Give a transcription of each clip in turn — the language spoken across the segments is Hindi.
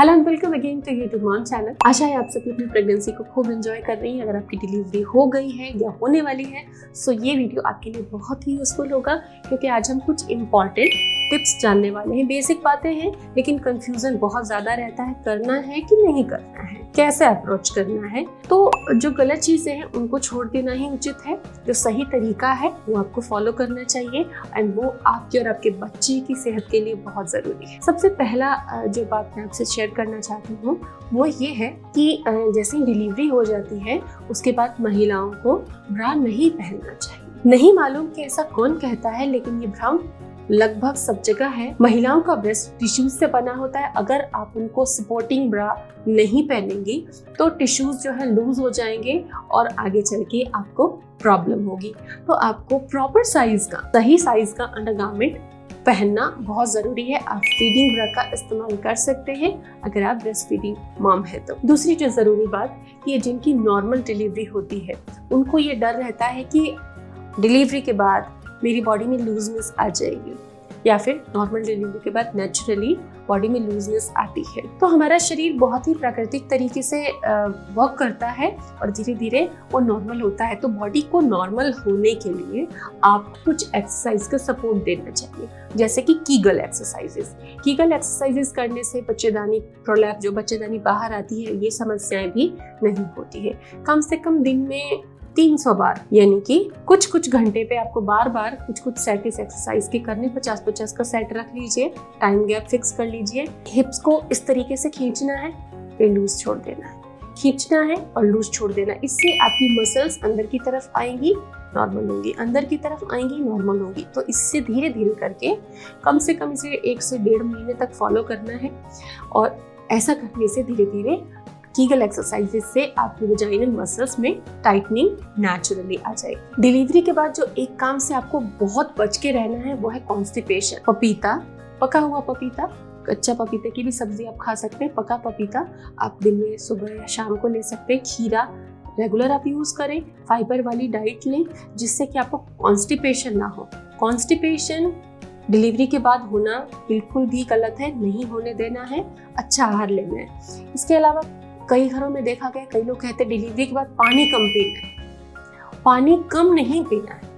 Hello and welcome again to YouTube mom channel. आशा है आप सभी अपनी प्रेगनेंसी को खूब एंजॉय कर रही हैं। अगर आपकी डिलीवरी हो गई है या होने वाली है सो ये वीडियो आपके लिए बहुत ही यूजफुल होगा, क्योंकि आज हम कुछ इंपॉर्टेंट टिप्स जानने वाले हैं। बेसिक बातें हैं लेकिन कंफ्यूजन बहुत ज्यादा रहता है, करना है कि नहीं करना है, कैसे अप्रोच करना है। तो जो गलत चीजें हैं उनको छोड़ देना ही उचित है। जो सही तरीका है वो आपको फॉलो करना चाहिए एंड वो आपके और आपके बच्चे की सेहत के लिए बहुत जरूरी है। सबसे पहला जो बात मैं आपसे शेयर करना चाहती हूँ वो ये है कि जैसे ही डिलीवरी हो जाती है उसके बाद महिलाओं को ब्रा नहीं पहनना चाहिए। नहीं मालूम कि ऐसा कौन कहता है, लेकिन ये भ्रम लगभग सब जगह है। महिलाओं का ब्रेस्ट टिश्यूज से बना होता है। अगर आप उनको सपोर्टिंग ब्रा नहीं पहनेंगी तो टिश्यूज जो है लूज हो जाएंगे और आगे चल के आपको प्रॉब्लम होगी। तो आपको प्रॉपर साइज का, सही साइज का अंडरगारमेंट पहनना बहुत जरूरी है। आप फीडिंग ब्रा का इस्तेमाल कर सकते हैं अगर आप ब्रेस्ट फीडिंग मॉम है तो। दूसरी जो जरूरी बात, ये जिनकी नॉर्मल डिलीवरी होती है उनको ये डर रहता है कि डिलीवरी के बाद मेरी बॉडी में लूजनेस आ जाएगी, या फिर नॉर्मल डिलीवरी के बाद नेचुरली बॉडी में लूजनेस आती है। तो हमारा शरीर बहुत ही प्राकृतिक तरीके से वर्क करता है और धीरे धीरे वो नॉर्मल होता है। तो बॉडी को नॉर्मल होने के लिए आप कुछ एक्सरसाइज का सपोर्ट देना चाहिए, जैसे कि कीगल एक्सरसाइजेस। कीगल एक्सरसाइजेस करने से बच्चेदानी प्रोलैप्स, जो बच्चेदानी बाहर आती है, ये समस्याएं भी नहीं होती है। कम से कम दिन में 300 बार, यानी कि कुछ घंटे पे आपको बार बार कुछ सेट इस एक्सरसाइज के करने। 50-50 का सेट रख लीजिए, टाइम गैप फिक्स कर लीजिए। हिप्स को इस तरीके से खींचना है, फिर लूज छोड़ देना है, खींचना है और लूज छोड़ देना। इससे आपकी मसल्स अंदर की तरफ आएंगी, नॉर्मल होंगी, अंदर की तरफ आएंगी, नॉर्मल होंगी। तो इससे धीरे धीरे करके कम से कम इसे 1 से 1.5 महीने तक फॉलो करना है। और ऐसा करने से धीरे धीरे कीगल एक्सरसाइजेस से आपकी वजाइनल मसल्स में टाइटनिंग नेचुरली आ जाएगी। डिलीवरी के बाद जो एक काम से आपको बहुत बच के रहना है वो है कॉन्स्टिपेशन। पपीता, पका हुआ पपीता, कच्चा पपीते की भी सब्जी आप खा सकते हैं। पका पपीता आप दिन में सुबह या शाम को ले सकते हैं। खीरा रेगुलर आप यूज करें। फाइबर वाली डाइट लें जिससे कि आपको कॉन्स्टिपेशन ना हो। कॉन्स्टिपेशन डिलीवरी के बाद होना बिल्कुल भी गलत है, नहीं होने देना है। अच्छा आहार लेना है। इसके अलावा कई घरों में देखा गया, कई लोग कहते हैं डिलीवरी के बाद पानी कम पीना है। पानी कम नहीं पीना है,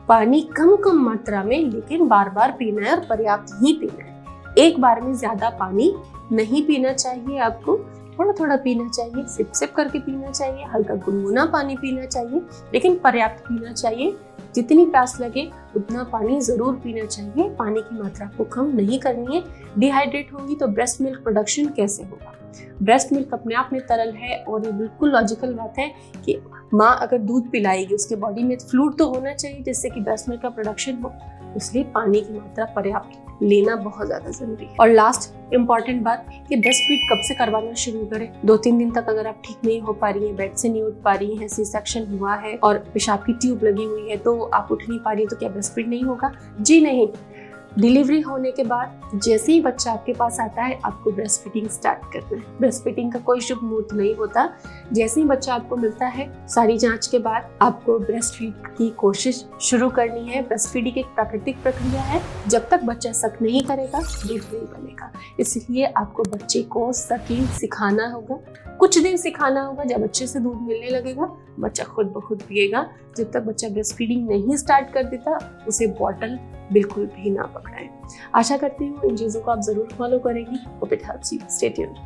पानी कम मात्रा में, लेकिन बार बार पीना है और पर्याप्त ही पीना है। एक बार में ज्यादा पानी नहीं पीना चाहिए, आपको थोड़ा थोड़ा पीना चाहिए, सिप सिप करके पीना चाहिए, हल्का गुनगुना पानी पीना चाहिए, लेकिन पर्याप्त पीना चाहिए। जितनी प्यास लगे उतना पानी जरूर पीना चाहिए। पानी की मात्रा को कम नहीं करनी है। डिहाइड्रेट होंगी तो ब्रेस्ट मिल्क प्रोडक्शन कैसे होगा? ब्रेस्ट मिल्क अपने आप में तरल है और ये बिल्कुल लॉजिकल बात है कि माँ अगर दूध पिलाएगी उसके बॉडी में फ्लूइड तो होना चाहिए जिससे कि ब्रेस्ट मिल्क का प्रोडक्शन हो। इसलिए पानी की मात्रा पर्याप्त लेना बहुत ज्यादा जरूरी है। और लास्ट इंपॉर्टेंट बात कि ब्रेस्ट फीड कब से करवाना शुरू करें। 2-3 दिन तक अगर आप ठीक नहीं हो पा रही हैं, बेड से नहीं उठ पा रही हैं, सी सेक्शन हुआ है और पेशाब की ट्यूब लगी हुई है तो आप उठ नहीं पा रही, तो क्या ब्रेस्ट फीड नहीं होगा? जी नहीं। डिलीवरी होने के बाद जैसे ही बच्चा आपके पास आता है आपको ब्रेस्ट फीडिंग स्टार्ट करना है। ब्रेस्ट फीडिंग का कोई शुभ मुहूर्त नहीं होता। जैसे ही बच्चा आपको मिलता है, सारी जांच के बाद आपको ब्रेस्ट फीड की कोशिश शुरू करनी है। ब्रेस्ट फीडिंग एक प्राकृतिक प्रक्रिया है। जब तक बच्चा सक नहीं करेगा दूध नहीं बनेगा। इसलिए आपको बच्चे को सकिंग सिखाना होगा। कुछ दिन सिखाना होगा। जब बच्चे से दूध मिलने लगेगा बच्चा खुद ब खुद पिएगा। जब तक बच्चा ब्रेस्ट फीडिंग नहीं स्टार्ट कर देता उसे बॉटल बिल्कुल भी ना पकड़ाएं। आशा करती हूँ इन चीज़ों को आप जरूर फॉलो करेंगी। Hope it helps you. Stay tuned.